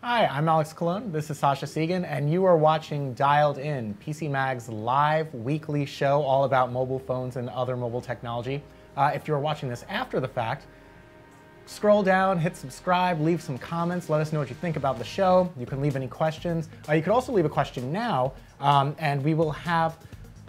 Hi, I'm Alex Colon. This is Sasha Segan, and you are watching Dialed In, PC Mag's live weekly show all about mobile phones and other mobile technology. If you're watching this after the fact, scroll down, hit subscribe, leave some comments, let us know what you think about the show. You can leave any questions. You could also leave a question now, and we will have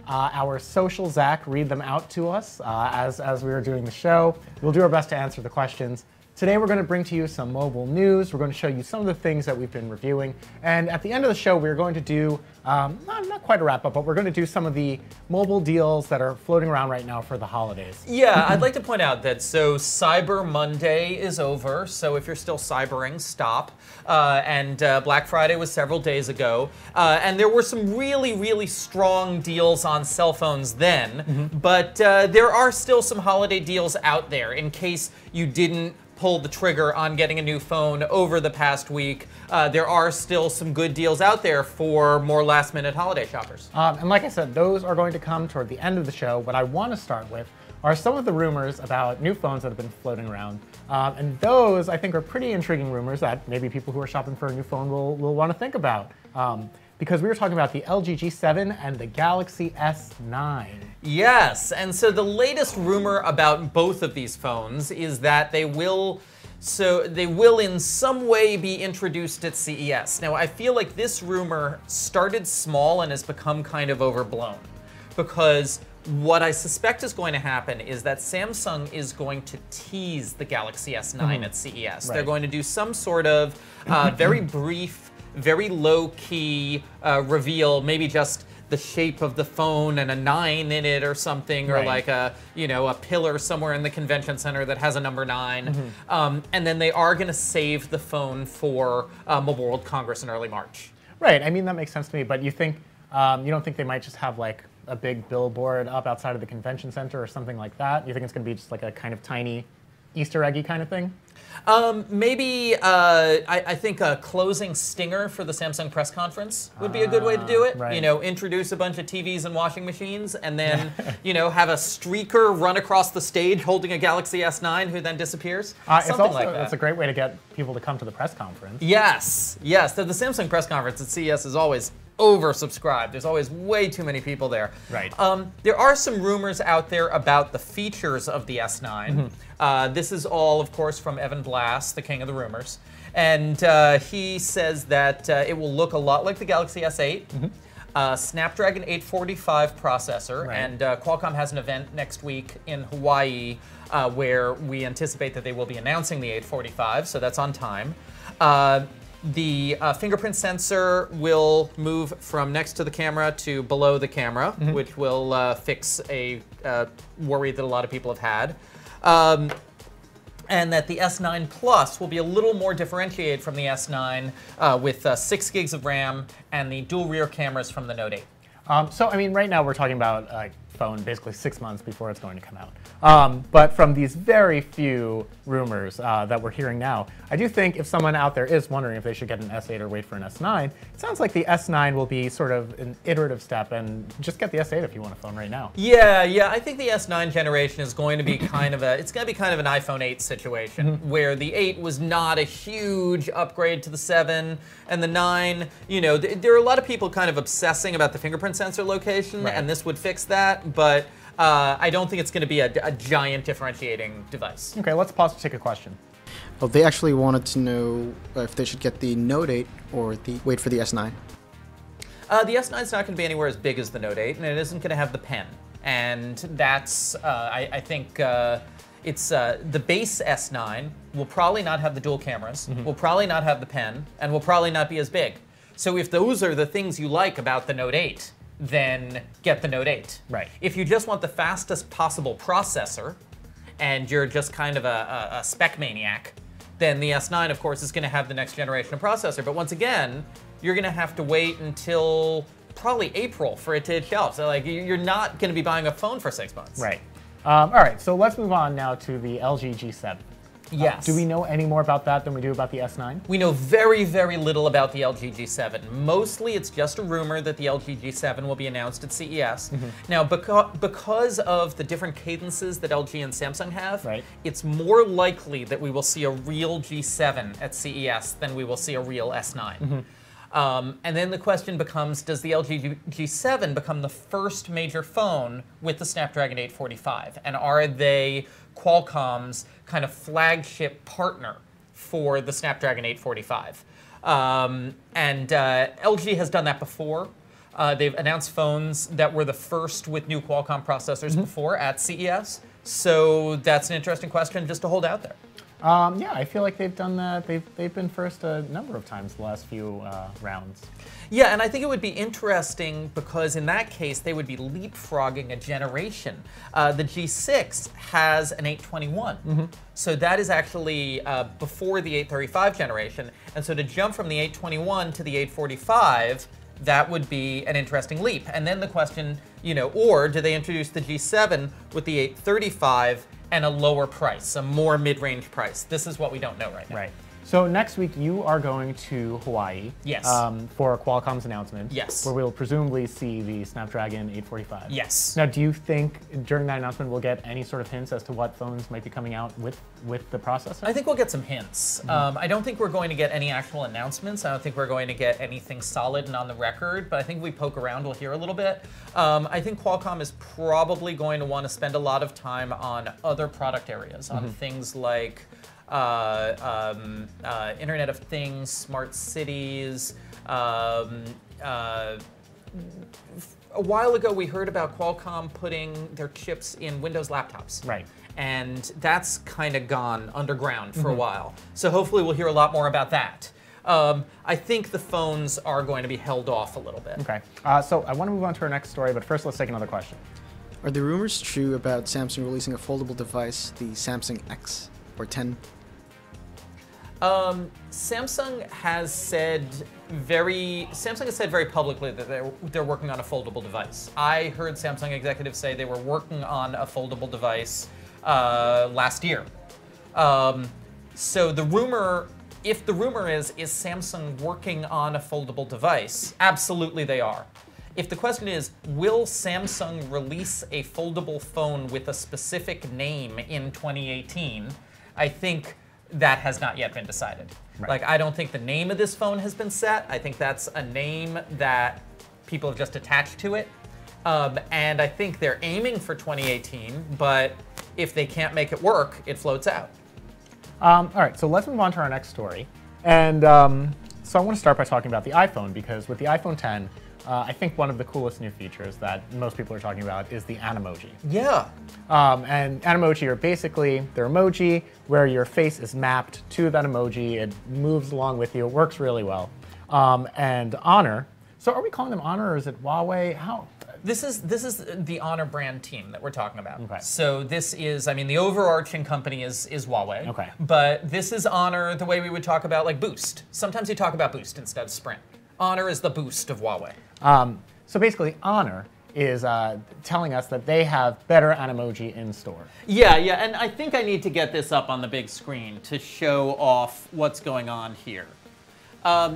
our social Zach read them out to us as we are doing the show. We'll do our best to answer the questions. Today we're going to bring to you some mobile news. We're going to show you some of the things that we've been reviewing. And at the end of the show, we're going to do, not quite a wrap-up, but we're going to do some of the mobile deals that are floating around right now for the holidays. Yeah, I'd like to point out that Cyber Monday is over, so if you're still cybering, stop. And Black Friday was several days ago. And there were some really strong deals on cell phones then, but there are still some holiday deals out there in case you didn't pull the trigger on getting a new phone over the past week. There are still some good deals out there for more last-minute holiday shoppers. And like I said, those are going to come toward the end of the show. What I want to start with are some of the rumors about new phones that have been floating around. And those, I think, are pretty intriguing rumors that maybe people who are shopping for a new phone will want to think about. Because we were talking about the LG G7 and the Galaxy S9. Yes, and so the latest rumor about both of these phones is that they will in some way be introduced at CES. Now, I feel like this rumor started small and has become kind of overblown, because what I suspect is going to happen is that Samsung is going to tease the Galaxy S9 at CES. Right. They're going to do some sort of very brief, very low-key reveal, maybe just the shape of the phone and a 9 in it or something, or like a pillar somewhere in the convention center that has a number 9. And then they are going to save the phone for Mobile World Congress in early March. Right. I mean, that makes sense to me. But you think you don't think they might just have like a big billboard up outside of the convention center or something like that? You think it's going to be just like a kind of tiny Easter eggy kind of thing? Maybe I think a closing stinger for the Samsung press conference would be a good way to do it. Right. You know, introduce a bunch of TVs and washing machines, and then have a streaker run across the stage holding a Galaxy S9 who then disappears. Something like that. It's a great way to get people to come to the press conference. Yes. The Samsung press conference at CES is always oversubscribed. There's always way too many people there. Right. There are some rumors out there about the features of the S9. This is all, of course, from Evan Blass, the king of the rumors. And he says that it will look a lot like the Galaxy S8. Snapdragon 845 processor, and Qualcomm has an event next week in Hawaii where we anticipate that they will be announcing the 845, so that's on time. The fingerprint sensor will move from next to the camera to below the camera, which will fix a worry that a lot of people have had. And that the S9 Plus will be a little more differentiated from the S9 with 6 gigs of RAM and the dual rear cameras from the Note 8. So, I mean, right now we're talking about a phone basically 6 months before it's going to come out. But from these very few rumors that we're hearing now, I do think if someone out there is wondering if they should get an S8 or wait for an S9, it sounds like the S9 will be sort of an iterative step, and just get the S8 if you want a phone right now. Yeah, I think the S9 generation is going to be kind of an iPhone 8 situation, where the 8 was not a huge upgrade to the 7, and the 9, there are a lot of people kind of obsessing about the fingerprint sensor location, and this would fix that, but I don't think it's going to be a giant differentiating device. Okay, let's pause to take a question. Well, they actually wanted to know if they should get the Note 8 or wait for the S9. The S9 is not going to be anywhere as big as the Note 8, and it isn't going to have the pen. And that's, I think, it's the base S9 will probably not have the dual cameras, will probably not have the pen, and will probably not be as big. So if those are the things you like about the Note 8, then get the Note 8. Right. If you just want the fastest possible processor, and you're just kind of a spec maniac, then the S9, of course, is going to have the next generation of processor. But once again, you're going to have to wait until probably April for it to hit shelves. So, like, you're not going to be buying a phone for 6 months. Right. All right, so let's move on now to the LG G7. Yes. Do we know any more about that than we do about the S9? We know very, very little about the LG G7. Mostly it's just a rumor that the LG G7 will be announced at CES. Now, because of the different cadences that LG and Samsung have, Right. it's more likely that we will see a real G7 at CES than we will see a real S9. And then the question becomes, does the LG G7 become the first major phone with the Snapdragon 845? And are they Qualcomm's kind of flagship partner for the Snapdragon 845? LG has done that before. They've announced phones that were the first with new Qualcomm processors before at CES. So that's an interesting question just to hold out there. Yeah, I feel like they've done that. They've been first a number of times the last few rounds. Yeah, and I think it would be interesting because in that case, they would be leapfrogging a generation. The G6 has an 821. So that is actually before the 835 generation. And so to jump from the 821 to the 845, that would be an interesting leap. And then the question, or do they introduce the G7 with the 835 and a lower price, a more mid-range price? This is what we don't know right now. Right. So next week you are going to Hawaii. Yes. For Qualcomm's announcement. Yes. Where we'll presumably see the Snapdragon 845. Yes. Now, do you think during that announcement we'll get any sort of hints as to what phones might be coming out with the processor? I think we'll get some hints. I don't think we're going to get any actual announcements. I don't think we're going to get anything solid and on the record, but I think if we poke around, we'll hear a little bit. I think Qualcomm is probably going to want to spend a lot of time on other product areas, on things like Internet of Things, smart cities. A while ago, we heard about Qualcomm putting their chips in Windows laptops. Right. And that's kind of gone underground for a while. So hopefully we'll hear a lot more about that. I think the phones are going to be held off a little bit. Okay. So I want to move on to our next story, but first let's take another question. Are the rumors true about Samsung releasing a foldable device, the Samsung X or 10? Samsung has said very publicly that they're working on a foldable device. I heard Samsung executives say they were working on a foldable device last year. So the rumor, if the rumor is Samsung working on a foldable device? Absolutely they are. If the question is, will Samsung release a foldable phone with a specific name in 2018? I think that has not yet been decided. Right. Like, I don't think the name of this phone has been set. I think that's a name that people have just attached to it. And I think they're aiming for 2018, but if they can't make it work, it floats out. All right, so let's move on to our next story. And so I want to start by talking about the iPhone, because with the iPhone 10, I think one of the coolest new features that most people are talking about is the Animoji. Yeah. And Animoji are basically, they're emoji where your face is mapped to that emoji. It moves along with you. It works really well. And Honor, so are we calling them Honor or is it Huawei? How? This is the Honor brand team that we're talking about. Okay. So this is, I mean, the overarching company is Huawei. Okay. But this is Honor the way we would talk about like Boost. Sometimes you talk about Boost instead of Sprint. Honor is the Boost of Huawei. So basically, Honor is telling us that they have better Animoji in store. Yeah, and I think I need to get this up on the big screen to show off what's going on here.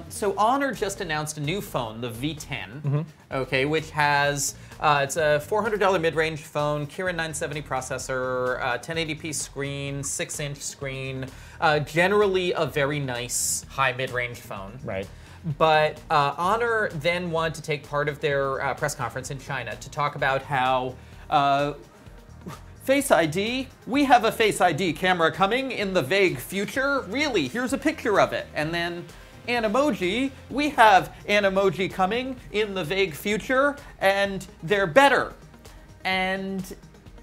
So Honor just announced a new phone, the V10, okay, which has, it's a $400 mid-range phone, Kirin 970 processor, 1080p screen, 6-inch screen, generally a very nice high mid-range phone. Right. But Honor then wanted to take part of their press conference in China to talk about how Face ID, we have a Face ID camera coming in the vague future. Really, here's a picture of it. And then Animoji, we have Animoji coming in the vague future, and they're better. And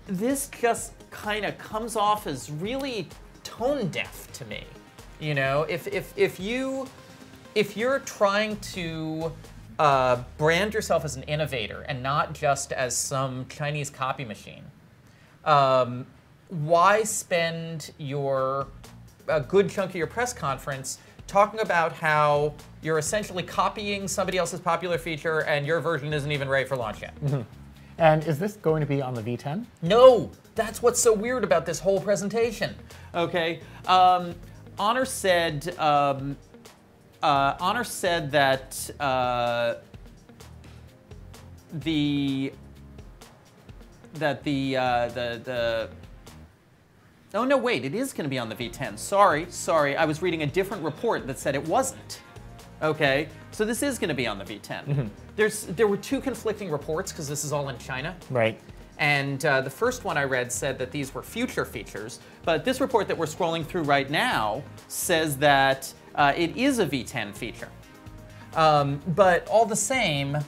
this just kind of comes off as really tone deaf to me. You know, if you're trying to brand yourself as an innovator and not just as some Chinese copy machine, why spend a good chunk of your press conference talking about how you're essentially copying somebody else's popular feature and your version isn't even ready for launch yet? And is this going to be on the V10? No, that's what's so weird about this whole presentation. Okay. Honor said that the oh no, wait, it is going to be on the V10. Sorry, I was reading a different report that said it wasn't. Okay, so this is going to be on the V10. There were two conflicting reports because this is all in China. Right. And the first one I read said that these were future features, but this report that we're scrolling through right now says that it is a V10 feature. But all the same,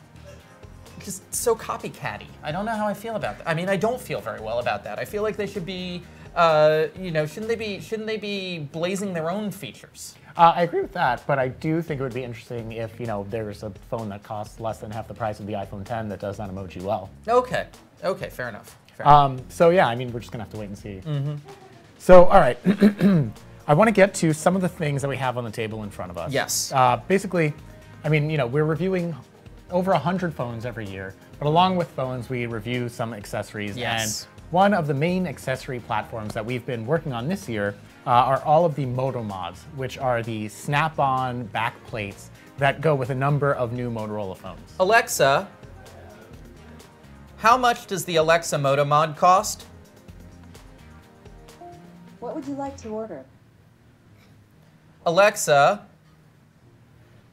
just so copycatty. I don't know how I feel about that. I mean, I don't feel very well about that. I feel like they should be, shouldn't they be blazing their own features? I agree with that, but I do think it would be interesting if, there's a phone that costs less than half the price of the iPhone 10 that does that emoji well. Okay, fair enough. So yeah, I mean, we're just gonna have to wait and see. So, all right, I want to get to some of the things that we have on the table in front of us. Yes. Basically, I mean, we're reviewing over 100 phones every year, but along with phones, we review some accessories. Yes. And one of the main accessory platforms that we've been working on this year are all of the Moto mods, which are the snap-on back plates that go with a number of new Motorola phones. Alexa, how much does the Alexa Moto mod cost? What would you like to order? Alexa,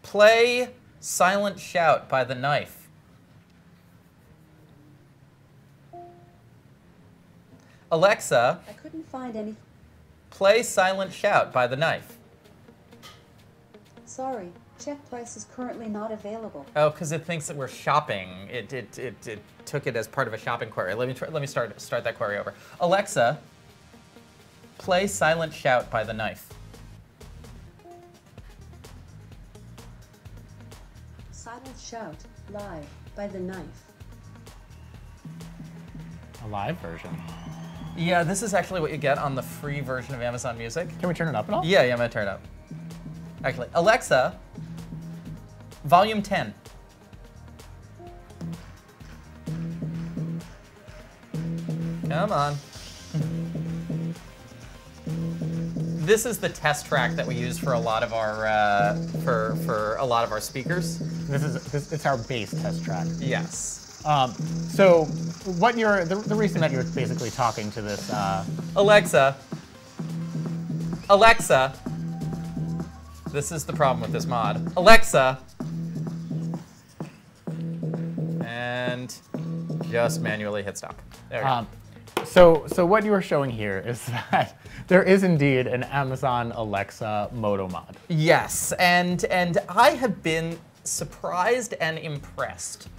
play Silent Shout by The Knife. Alexa, I couldn't find any. play Silent Shout by The Knife. Sorry, check price is currently not available. Oh, because it thinks that we're shopping. It took it as part of a shopping query. Let me start that query over. Alexa, play Silent Shout by The Knife. Silent Shout, live, by The Knife. A live version. Yeah, this is actually what you get on the free version of Amazon Music. Can we turn it up at all? Yeah, I'm gonna turn it up. Actually, Alexa, volume 10. Come on. This is the test track that we use for a lot of our for a lot of our speakers. It's our base test track. Yes. So, what the reason that you're basically talking to this? Alexa, this is the problem with this mod. Alexa, and just manually hit stop. There we go. So what you are showing here is that there is indeed an Amazon Alexa Moto mod. Yes, and I have been surprised and impressed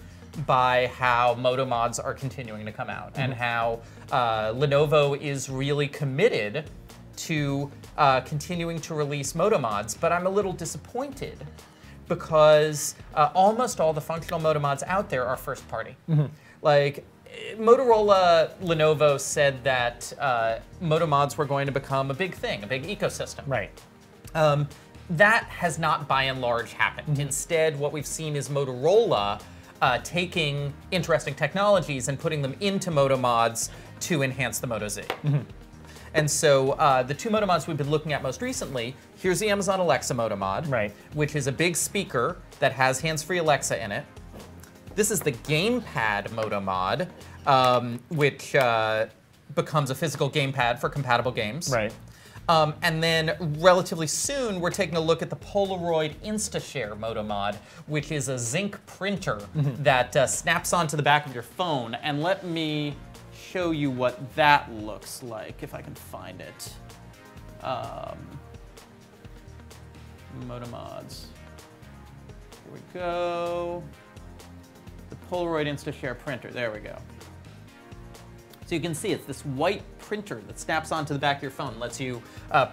by how Moto mods are continuing to come out and how Lenovo is really committed to continuing to release Moto mods, but I'm a little disappointed because almost all the functional Moto mods out there are first party. Like, Motorola, Lenovo said that Moto mods were going to become a big thing, a big ecosystem. Right. That has not, by and large, happened. Instead, what we've seen is Motorola taking interesting technologies and putting them into Moto mods to enhance the Moto Z. And so the two Moto mods we've been looking at most recently, here's the Amazon Alexa Moto mod, Right. which is a big speaker that has hands-free Alexa in it. This is the Gamepad Moto mod, which becomes a physical gamepad for compatible games. Right. And then relatively soon, we're taking a look at the Polaroid InstaShare Moto mod, which is a zinc printer that snaps onto the back of your phone. And let me show you what that looks like, if I can find it. Moto mods. Here we go. The Polaroid InstaShare printer. There we go. So you can see it's this white printer that snaps onto the back of your phone, lets you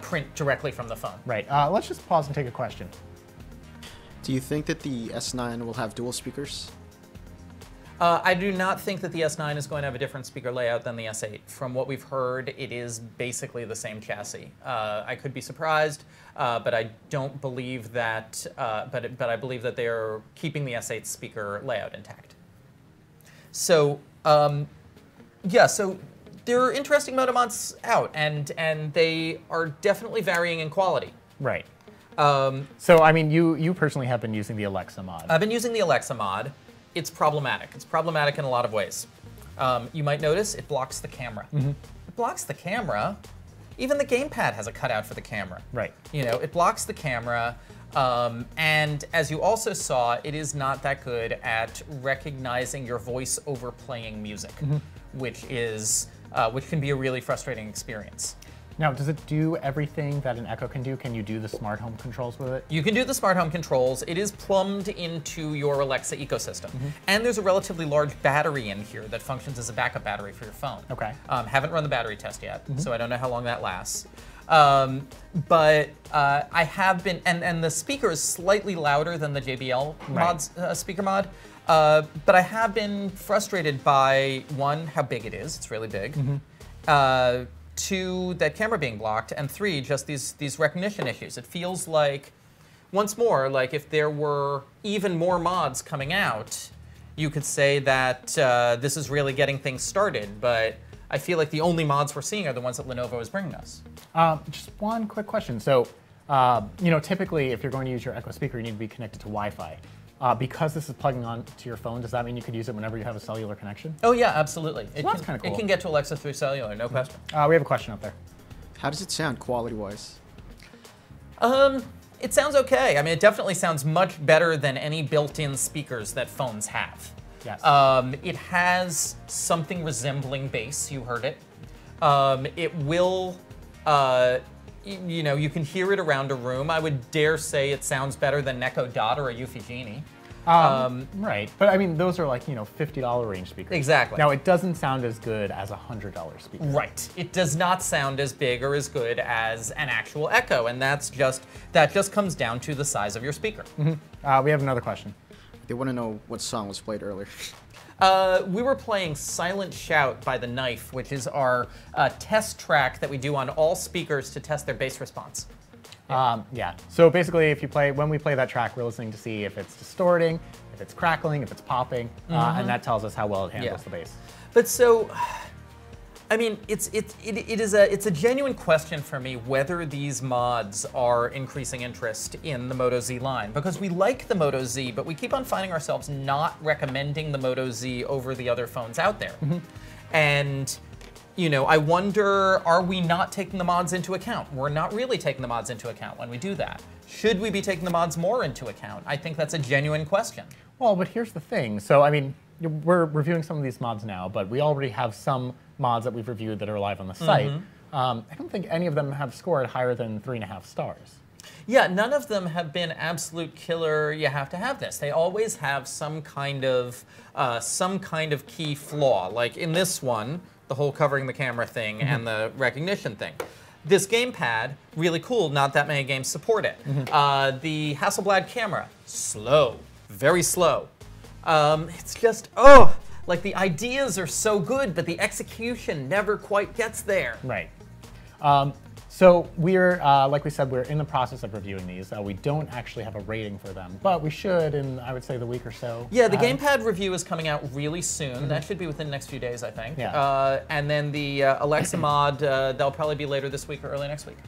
print directly from the phone. Right. Let's just pause and take a question. Do you think that the S9 will have dual speakers? I do not think that the S9 is going to have a different speaker layout than the S8. From what we've heard, it is basically the same chassis. I could be surprised, but I don't believe that. But I believe that they are keeping the S8 speaker layout intact. So yeah, so there are interesting Moto mods out, and they are definitely varying in quality. Right. So, I mean, you personally have been using the Alexa mod. I've been using the Alexa mod. It's problematic. It's problematic in a lot of ways. You might notice it blocks the camera. It blocks the camera. Even the gamepad has a cutout for the camera. Right. You know, it blocks the camera. And as you also saw, it is not that good at recognizing your voice over playing music, which can be a really frustrating experience. Now, does it do everything that an Echo can do? Can you do the smart home controls with it? You can do the smart home controls. It is plumbed into your Alexa ecosystem. And there's a relatively large battery in here that functions as a backup battery for your phone. Okay. Haven't run the battery test yet, so I don't know how long that lasts. But I have been, and the speaker is slightly louder than the JBL mods, speaker mod. But I have been frustrated by, one, how big it is. It's really big. Two, that camera being blocked, and three, just these recognition issues. It feels like, once more, like if there were even more mods coming out, you could say that this is really getting things started, but I feel like the only mods we're seeing are the ones that Lenovo is bringing us. Just one quick question. So, you know, typically if you're going to use your Echo speaker, you need to be connected to Wi-Fi. Because this is plugging on to your phone, does that mean you could use it whenever you have a cellular connection? Oh yeah, absolutely. That's kind of cool. It can get to Alexa through cellular, no question. We have a question up there. How does it sound quality-wise? It sounds okay. I mean, it definitely sounds much better than any built-in speakers that phones have. Yes. It has something resembling bass, you heard it. It will, you know, you can hear it around a room. I would dare say it sounds better than an Echo Dot or a Eufy Genie. Right, but I mean, those are like, you know, $50 range speakers. Exactly. Now, it doesn't sound as good as a $100 speaker. Right. It does not sound as big or as good as an actual Echo, and that just comes down to the size of your speaker. We have another question. They want to know what song was played earlier. We were playing Silent Shout by The Knife, which is our test track that we do on all speakers to test their bass response. Yeah. So basically, when we play that track, we're listening to see if it's distorting, if it's crackling, if it's popping, and that tells us how well it handles the bass. But so, I mean, it's a genuine question for me whether these mods are increasing interest in the Moto Z line, because we like the Moto Z, but we keep on finding ourselves not recommending the Moto Z over the other phones out there. And you know, I wonder, are we not taking the mods into account? We're not really taking the mods into account when we do that. Should we be taking the mods more into account? I think that's a genuine question. Well, but here's the thing. So, I mean, we're reviewing some of these mods now, but we already have some mods that we've reviewed that are live on the site. I don't think any of them have scored higher than 3.5 stars. Yeah, none of them have been absolute killer, you have to have this. They always have some kind of key flaw. Like in this one, the whole covering the camera thing and the recognition thing. This gamepad, really cool, not that many games support it. The Hasselblad camera, slow, very slow. It's just, like the ideas are so good, but the execution never quite gets there. Right. So we're, like we said, we're in the process of reviewing these. We don't actually have a rating for them, but we should in, I would say, the week or so. Yeah, the gamepad review is coming out really soon. That should be within the next few days, I think. Yeah. And then the Alexa mod, they'll probably be later this week or early next week.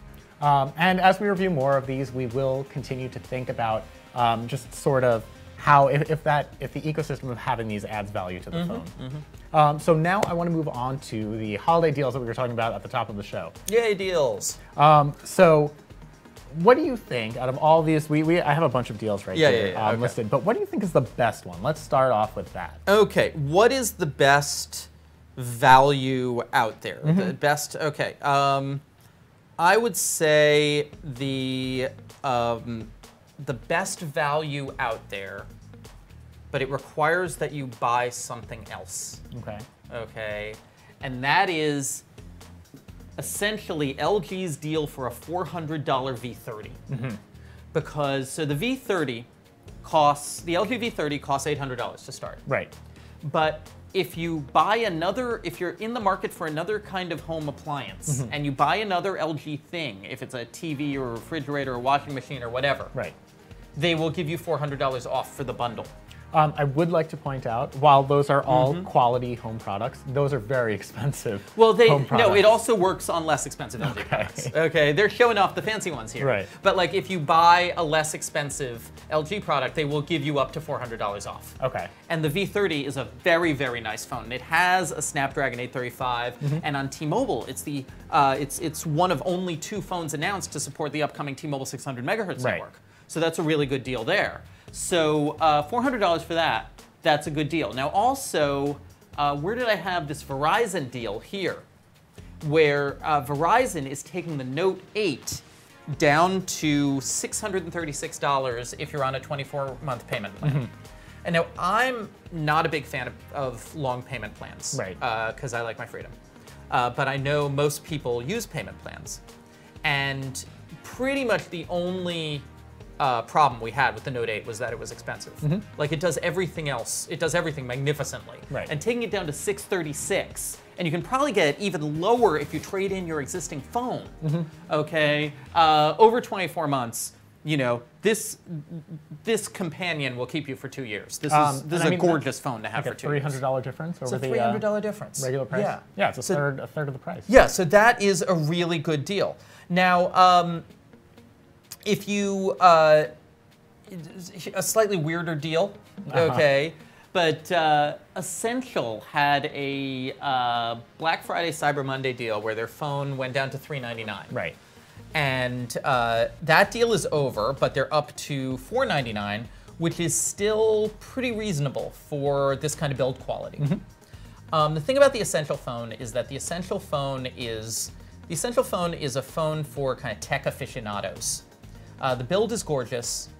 And as we review more of these, we will continue to think about just sort of how, if the ecosystem of having these adds value to the phone. So now I want to move on to the holiday deals that we were talking about at the top of the show. Yay, deals. So what do you think out of all these? I have a bunch of deals right here okay. listed, but what do you think is the best one? Let's start off with that. Okay, what is the best value out there? The best, okay. I would say the best value out there, but it requires that you buy something else. Okay. Okay, and that is essentially LG's deal for a $400 V30. Because, so the V30 costs, the LG V30 costs $800 to start. Right. But if you buy another, if you're in the market for another kind of home appliance, and you buy another LG thing, if it's a TV or a refrigerator or washing machine or whatever, Right. they will give you $400 off for the bundle. I would like to point out, while those are all quality home products, those are very expensive. Well, home products. no, it also works on less expensive LG products. Okay, they're showing off the fancy ones here. Right. But like, if you buy a less expensive LG product, they will give you up to $400 off. Okay. And the V30 is a very, very nice phone. It has a Snapdragon 835, and on T-Mobile, it's one of only 2 phones announced to support the upcoming T-Mobile 600 megahertz network. So that's a really good deal there. So $400 for that, that's a good deal. Now also, where did I have this Verizon deal here? Where Verizon is taking the Note 8 down to $636 if you're on a 24-month payment plan. And now I'm not a big fan of long payment plans, right? Because I like my freedom. But I know most people use payment plans. And pretty much the only problem we had with the Note 8 was that it was expensive. Like, it does everything else. It does everything magnificently. Right. And taking it down to $636, and you can probably get it even lower if you trade in your existing phone. Okay, over 24 months, you know, this companion will keep you for 2 years. This is a gorgeous phone to have for 2 years. $300 difference over the $300 difference. Regular price. Yeah, it's a third of the price. Yeah, so that is a really good deal. Now, if you, a slightly weirder deal, okay, but Essential had a Black Friday Cyber Monday deal where their phone went down to $399. Right. And that deal is over, but they're up to $499, which is still pretty reasonable for this kind of build quality. The thing about the Essential phone is that the Essential phone is a phone for kind of tech aficionados. The build is gorgeous.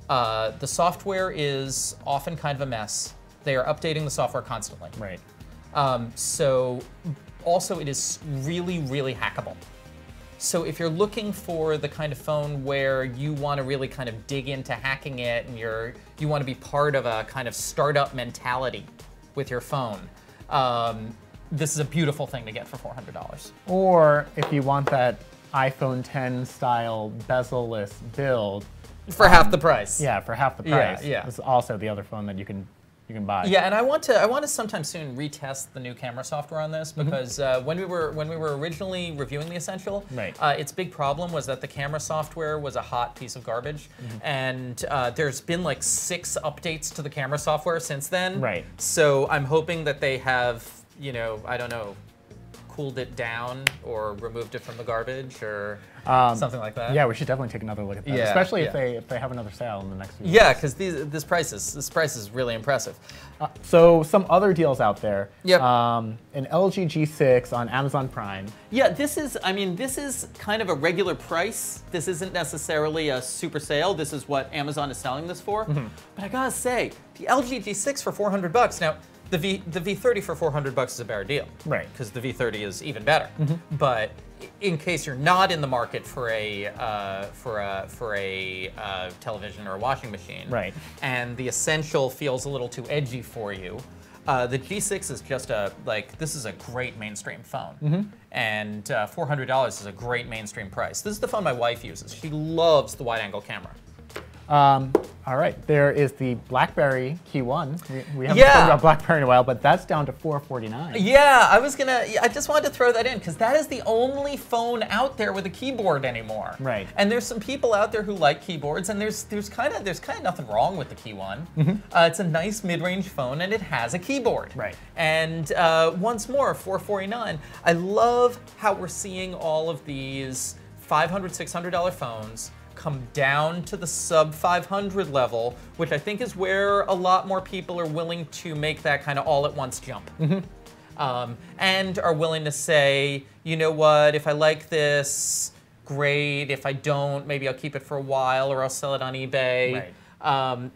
The software is often kind of a mess. They are updating the software constantly. Right. So also it is really, really hackable. So if you're looking for the kind of phone where you want to really kind of dig into hacking it and you want to be part of a kind of startup mentality with your phone, this is a beautiful thing to get for $400. Or if you want that iPhone 10 style bezel-less build. For half the price. Yeah, for half the price. Yeah. This is also the other phone that you can buy. Yeah, and I want to sometime soon retest the new camera software on this because when we were originally reviewing the Essential, right. Its big problem was that the camera software was a hot piece of garbage, and there's been like 6 updates to the camera software since then. Right. So I'm hoping that they have, you know, I don't know, cooled it down or removed it from the garbage or something like that. Yeah, we should definitely take another look at that, especially if they have another sale in the next few weeks. Yeah, because this price is really impressive. So some other deals out there. Yep. An LG G6 on Amazon Prime. Yeah, this is kind of a regular price. This isn't necessarily a super sale. This is what Amazon is selling this for. But I gotta say, the LG G6 for $400 now. The V30 for $400 is a better deal, right? Because the V30 is even better. But in case you're not in the market for a television or a washing machine, right? And the Essential feels a little too edgy for you, the G6 is just this is a great mainstream phone, and $400 is a great mainstream price. This is the phone my wife uses. She loves the wide-angle camera. All right, there is the BlackBerry Key 1. We haven't talked about BlackBerry in a while, but that's down to $449. Yeah, I just wanted to throw that in because that is the only phone out there with a keyboard anymore. Right. And there's some people out there who like keyboards, and there's kind of nothing wrong with the Key 1. It's a nice mid-range phone, and it has a keyboard. Right. And once more, $449. I love how we're seeing all of these $500, $600 phones come down to the sub 500 level, which I think is where a lot more people are willing to make that kind of all at once jump. And are willing to say, you know what, if I like this, great. If I don't, maybe I'll keep it for a while or I'll sell it on eBay. Right.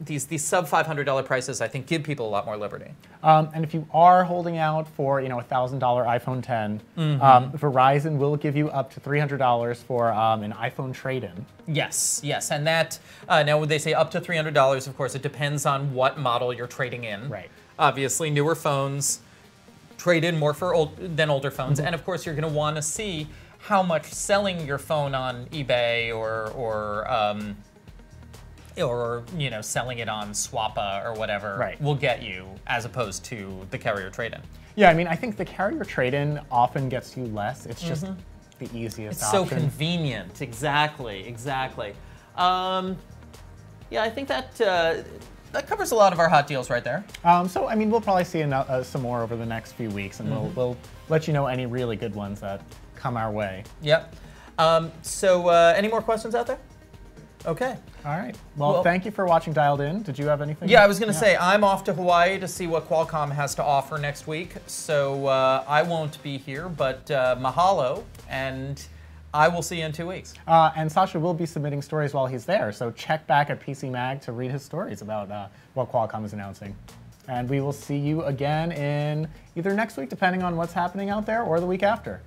These sub $500 prices, I think, give people a lot more liberty. And if you are holding out for, a $1,000 iPhone 10, Verizon will give you up to $300 for an iPhone trade-in. Yes, and that now when they say up to $300, of course, it depends on what model you're trading in. Right. Obviously, newer phones trade in more than older phones, and of course, you're going to want to see how much selling your phone on eBay or or selling it on Swappa or whatever Right. will get you, as opposed to the carrier trade-in. Yeah, I mean, I think the carrier trade-in often gets you less. It's just the easiest It's option. so convenient. Exactly. Yeah, I think that that covers a lot of our hot deals right there. So, I mean, we'll probably see some more over the next few weeks, and we'll let you know any really good ones that come our way. Yep. So, any more questions out there? Okay. All right. Well, thank you for watching Dialed In. Did you have anything? Yeah, I was going to say, I'm off to Hawaii to see what Qualcomm has to offer next week, so I won't be here, but mahalo, and I will see you in 2 weeks. And Sasha will be submitting stories while he's there, so check back at PC Mag to read his stories about what Qualcomm is announcing. And we will see you again in either next week, depending on what's happening out there, or the week after.